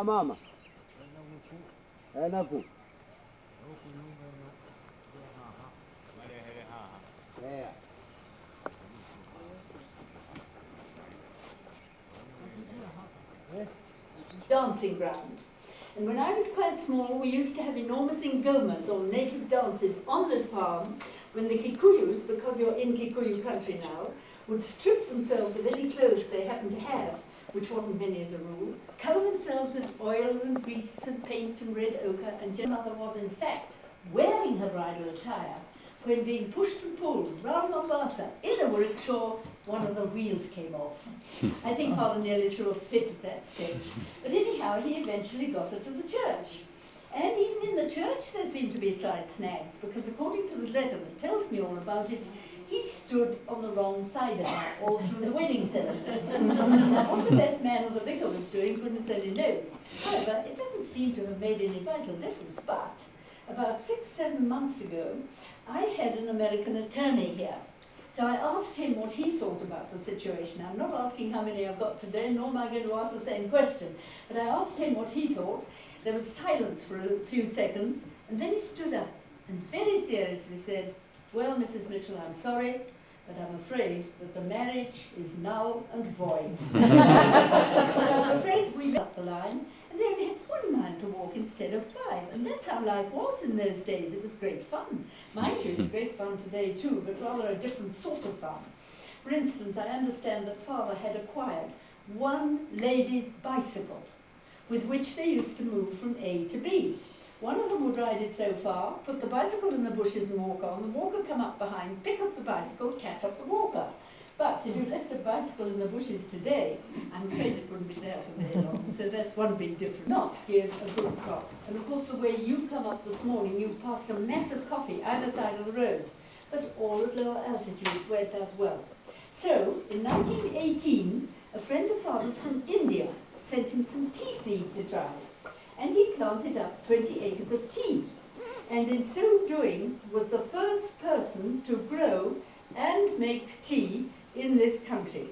mama. Enaku. Yeah. Dancing ground. And when I was quite small, we used to have enormous ngomas, or native dances, on this farm, when the Kikuyus, because you're in Kikuyu country now, would strip themselves of any clothes they happened to have, which wasn't many as a rule, cover themselves with oil and grease and paint and red ochre, and Grandmother was in fact wearing her bridal attire when being pushed and pulled round Mombasa in a rickshaw, one of the wheels came off. I think Father nearly threw a fit at that stage. But anyhow, he eventually got her to the church. And even in the church there seemed to be slight snags, because according to the letter that tells me all about it, he stood on the wrong side of her all through the wedding ceremony. Now, what the best man or the vicar was doing, goodness only knows. However, it doesn't seem to have made any vital difference, but about 6-7 months ago, I had an American attorney here. So I asked him what he thought about the situation. I'm not asking how many I've got today, nor am I going to ask the same question. But I asked him what he thought. There was silence for a few seconds, and then he stood up and very seriously said, "Well, Mrs. Mitchell, I'm sorry, but I'm afraid that the marriage is null and void." So I'm afraid we got the line, and then we had 1 mile to walk instead of 5. And that's how life was in those days. It was great fun. Mind you, it's great fun today too, but rather a different sort of fun. For instance, I understand that Father had acquired 1 lady's bicycle with which they used to move from A to B. One of them would ride it so far, put the bicycle in the bushes and walk on, the walker come up behind, pick up the bicycle, catch up the walker. But if you left a bicycle in the bushes today, I'm afraid it wouldn't be there for very long, so that's one big difference. Not give a good crop. And of course the way you come up this morning, you passed a mass of coffee either side of the road, but all at lower altitudes where it does well. So, in 1918, a friend of Father's from India sent him some tea seed to try. And he planted up 20 acres of tea. And in so doing, was the first person to grow and make tea in this country.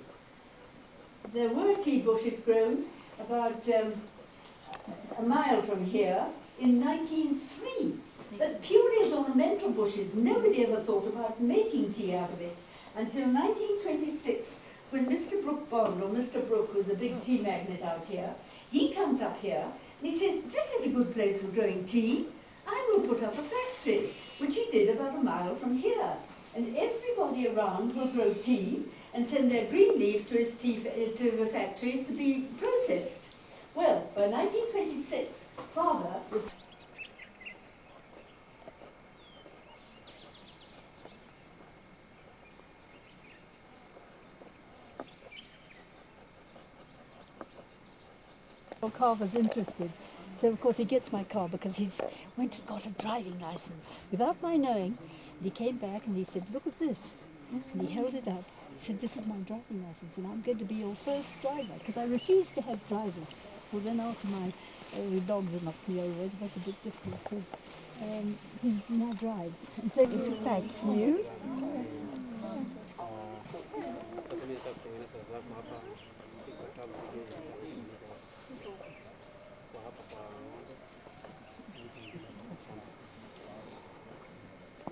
There were tea bushes grown about a mile from here in 1903. But purely as ornamental bushes, nobody ever thought about making tea out of it until 1926, when Mr. Brooke Bond, or Mr. Brooke, who's a big tea magnate out here, he comes up here and he says, "This is a good place for growing tea. I will put up a factory," which he did about a mile from here. And everybody around will grow tea and send their green leaf to his tea to the factory to be processed. Well, by 1926, Father was... Carver's interested. So of course he gets my car because he's went and got a driving license without my knowing. And he came back and he said, "Look at this." And he held it up. He said, "This is my driving license and I'm going to be your first driver," because I refused to have drivers. Well, then after my dogs had knocked me over, it was a bit difficult. So he now drives. And so thank you.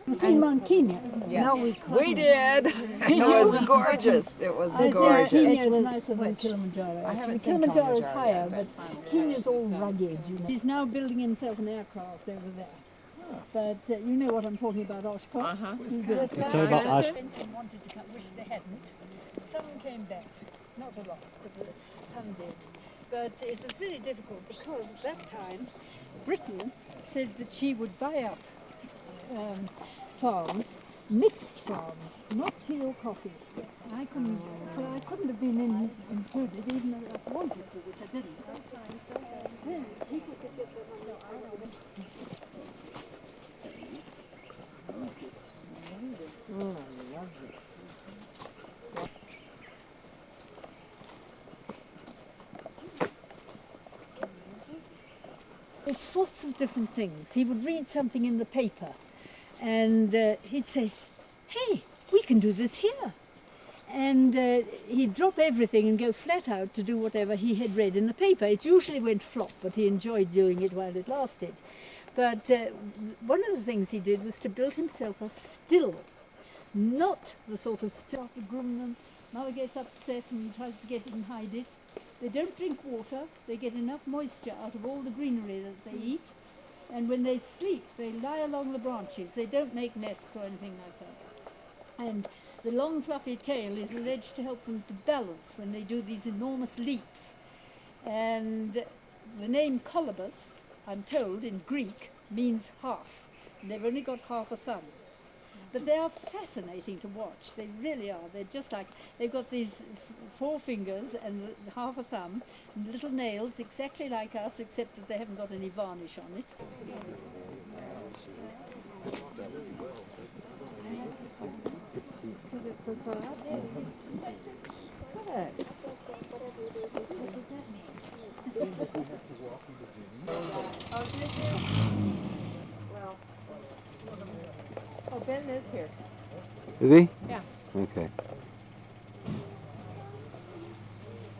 You've seen Mount Kenya? Yes. No, we did. It was gorgeous. It was gorgeous. Kenya is nicer than Kilimanjaro. I haven't Actually, seen Kilimanjaro is Kilimanjaro higher, yet, but Kenya's all rugged. You know. He's now building himself an aircraft over there. But you know what I'm talking about, Oshkosh? It's over Osh. Wanted to come, wish they hadn't. Some came back, not a lot, but some did. But it was very difficult because at that time, Britain said that she would buy up farms, mixed farms, not tea or coffee. So I couldn't have been included even though I wanted to, which I didn't. Then people could get their money. Oh, I love it. All sorts of different things. He would read something in the paper and he'd say, "Hey, we can do this here." and he'd drop everything and go flat out to do whatever he had read in the paper. It usually went flop, but he enjoyed doing it while it lasted. But one of the things he did was to build himself a still, not the sort of still to groom them. Mother gets upset and tries to get it and hide it. They don't drink water. They get enough moisture out of all the greenery that they eat. And when they sleep, they lie along the branches. They don't make nests or anything like that. And the long fluffy tail is alleged to help them to balance when they do these enormous leaps. And the name colobus, I'm told, in Greek, means half. And they've only got half a thumb. But they are fascinating to watch. They really are. They're just like, they've got these 4 fingers and half a thumb, and little nails exactly like us, except that they haven't got any varnish on it. Oh, Ben is here. Is he? Yeah. Okay.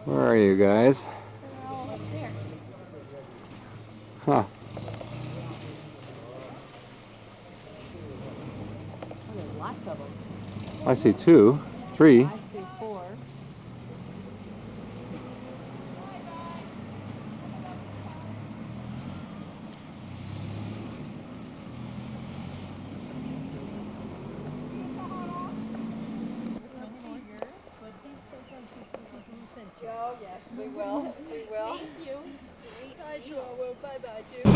Where are you guys? They're all up there. Huh. Oh, there's lots of them. I see 2, 3. I see 4. Oh, yes, we will. We will. Thank you. Bye, Joel. Bye-bye, Joe.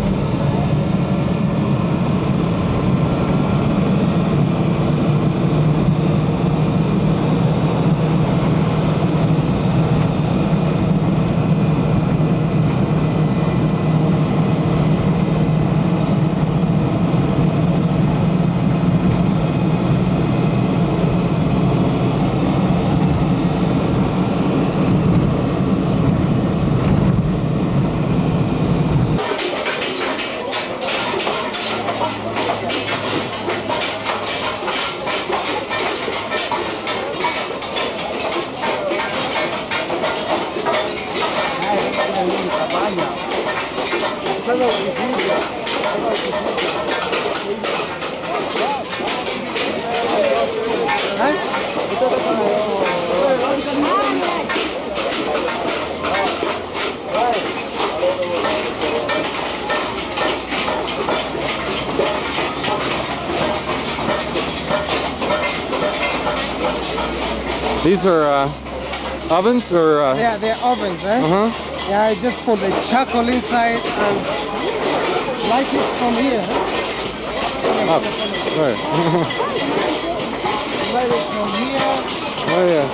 These are ovens or? Yeah, they're ovens, eh? Uh-huh. Yeah, I just put the charcoal inside and light it from here. Up. Right. Light it from here Oh yeah.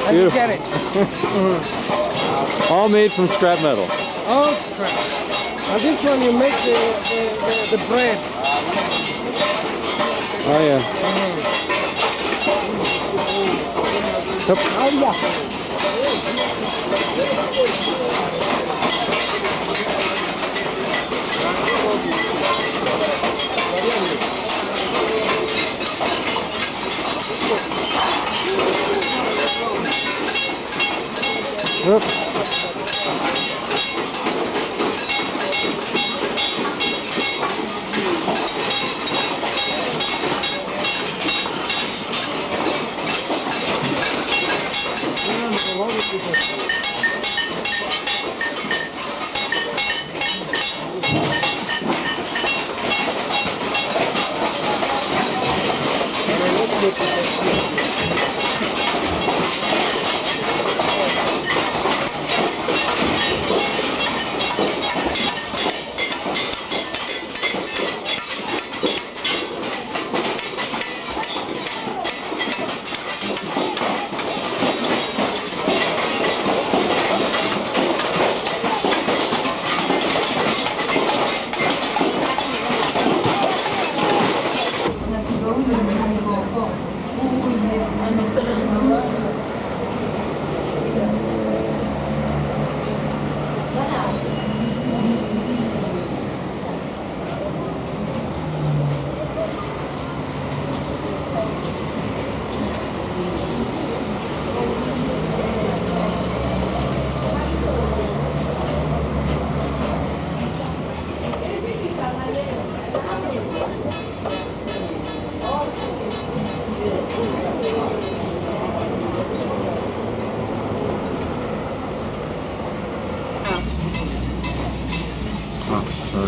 and you Beautiful. get it. All made from scrap metal. All scrap. And this one you make the bread. Oh yeah. Hup. Oh yeah. Hup. Hello,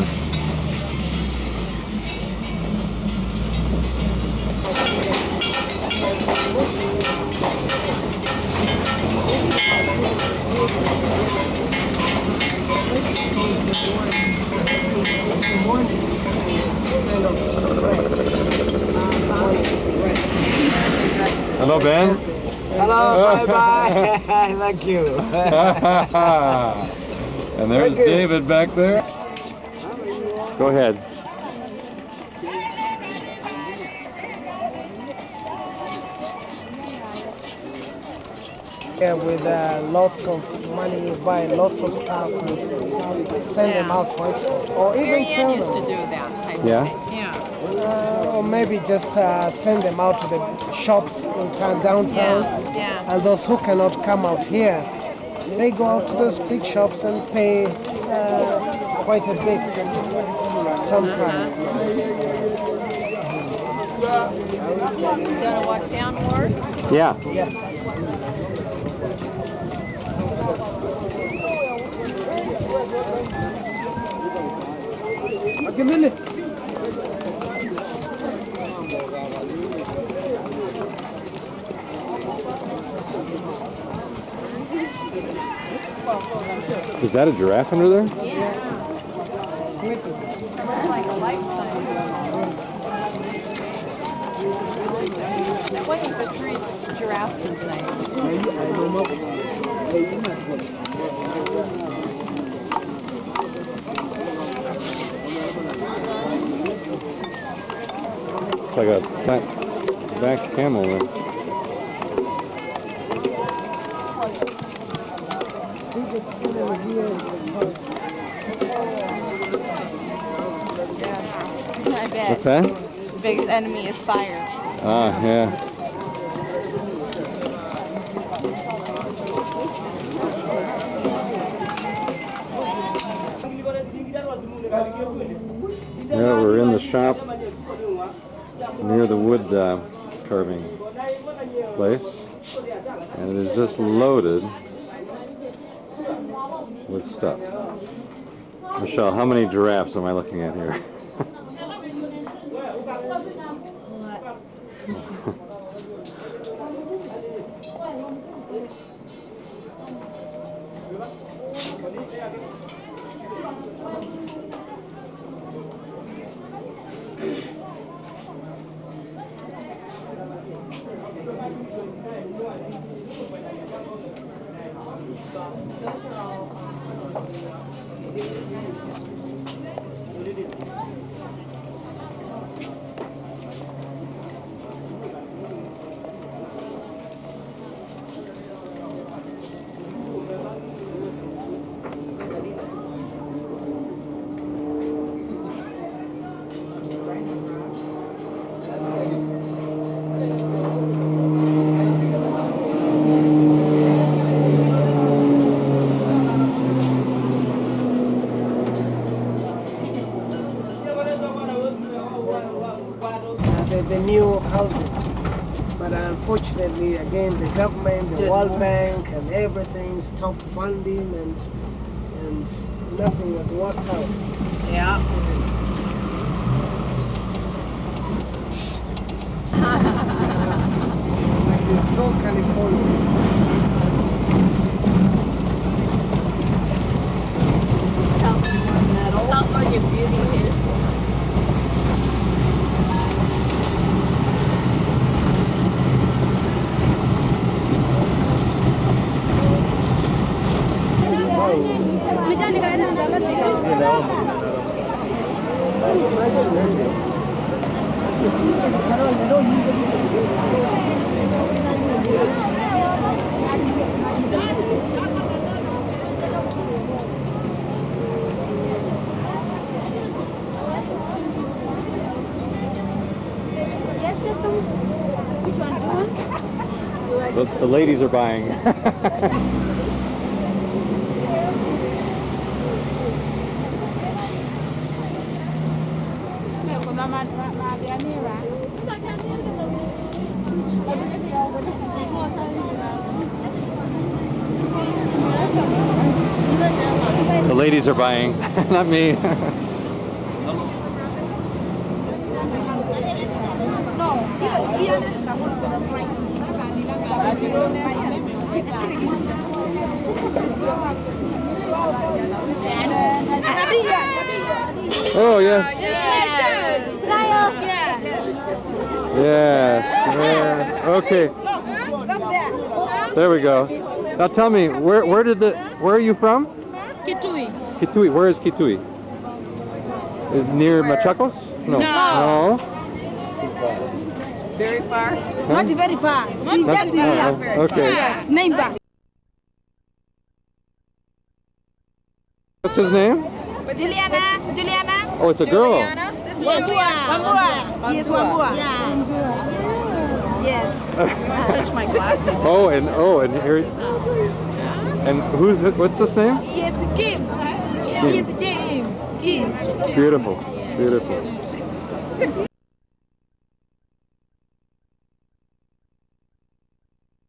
Ben. Hello, bye-bye. Thank you. And there's Thank you. David back there. Go ahead. Yeah, with lots of money, buy lots of stuff and send them out for export. Or even sell Marianne used to them. do that type Yeah? of thing. Yeah. Or maybe just send them out to the shops in town, downtown. Yeah. And those who cannot come out here, they go out to those big shops and pay quite a bit sometimes. You gonna walk down, Ward? Yeah. Yeah. Is that a giraffe under there? Sleeping. Looks like a life sign. One of the three giraffes is nice. It's like a back camel there. I bet. What's that? The biggest enemy is fire. Ah, yeah. Yeah, we're in the shop near the wood carving place, and it is just loaded with stuff. Michelle, how many giraffes am I looking at here? The new housing. But unfortunately, again, the government, the World Bank, and everything stopped funding, and nothing has worked out. Yeah. It's called California. California beauty here. Which one? The ladies are buying. The ladies are buying, not me. Oh, yes. Yes. Okay. There we go. Now tell me, where are you from? Kitui. Kitui. Where is Kitui? Is it near Machacos? No. No. Very far? Not very far. It's just here. Okay. Yes, neighbor. What's his name? Juliana. Oh, it's a girl. This is Wambua. Yes, Wambua. Yes. touch my glasses. And here. And what's his name? Yes, Kim. Yes, James. Kim. Beautiful.